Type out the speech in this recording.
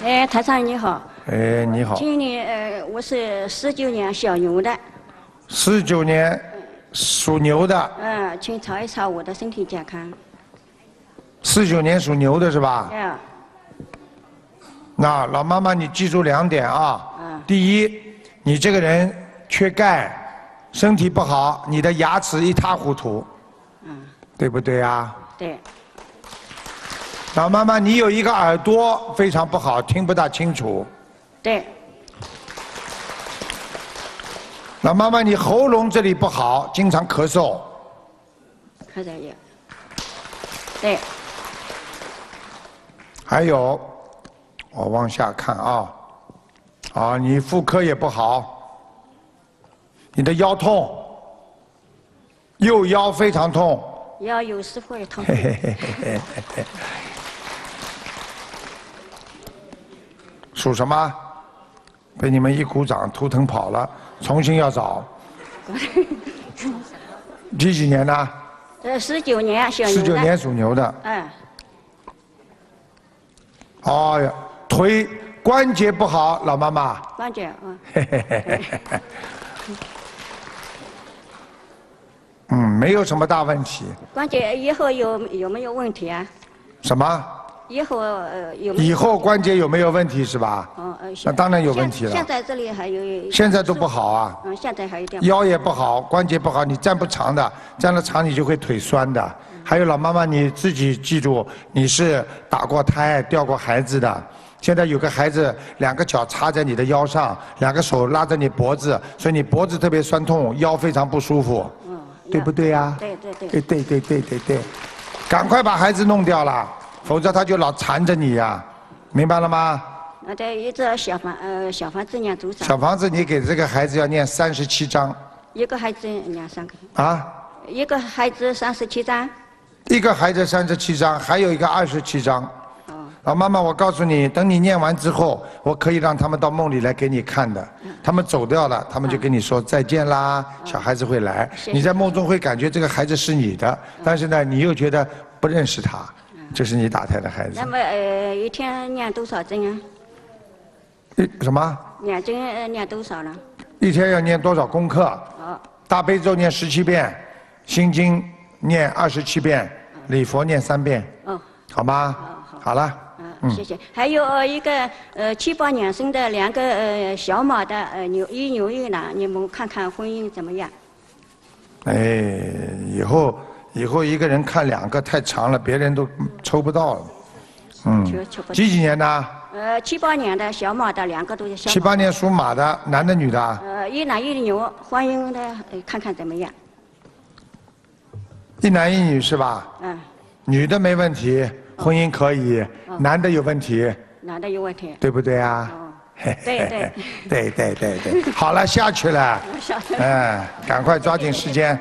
哎，台长你好。哎，你好。今年我是19年小牛的。19年属牛的。请查一查我的身体健康。49年属牛的是吧？哎。那老妈妈，你记住2点啊。第一，你这个人缺钙，身体不好，你的牙齿一塌糊涂。对不对啊？对。老妈妈，你有一个耳朵非常不好，听不大清楚。对。老妈妈，你喉咙这里不好，经常咳嗽。咳嗽也。对。还有，我往下看啊，你妇科也不好，你的腰痛，右腰非常痛。腰有时会痛。属什么？被你们一鼓掌，图腾跑了，重新要找。几年呢？19年小牛的。19年属牛的。哎呀，腿关节不好，老妈妈。关节，没有什么大问题。关节以后有没有问题啊？什么？以后有没有？以后关节有没有问题是吧？那当然有问题了。现在这里还有。现在都不好啊。现在还有点。腰也不好，关节不好，你站不长的，站得长你就会腿酸的。还有老妈妈，你自己记住，你是打过胎、掉过孩子的。现在有个孩子2个脚插在你的腰上，2个手拉着你脖子，所以你脖子特别酸痛，腰非常不舒服。对不对呀？对，赶快把孩子弄掉了，否则他就老缠着你呀，明白了吗？对，一个小房子念多少？小房子你给这个孩子要念37章。一个孩子念3个。啊？一个孩子37章。一个孩子37章，还有一个27章。老妈妈，我告诉你，等你念完之后，我可以让他们到梦里来给你看的。他们走掉了，他们就跟你说再见啦。小孩子会来，你在梦中会感觉这个孩子是你的，但是呢，你又觉得不认识他，这是你打胎的孩子。那么一天念多少针啊？什么？念经念多少呢？一天要念多少功课？大悲咒念17遍，心经念27遍，礼佛念3遍。好吗？好了。谢谢。还有一个7、8年生的2个小马的牛一男，你们看看婚姻怎么样？哎，以后一个人看2个太长了，别人都抽不到了。几几年的？7、8年的小马的2个都是小马。7、8年属马的，男的女的？一男一牛，婚姻的看看怎么样？一男一女是吧？女的没问题。婚姻可以，男的有问题。男的有问题。对不对啊？对，好了，下去了。赶快抓紧时间，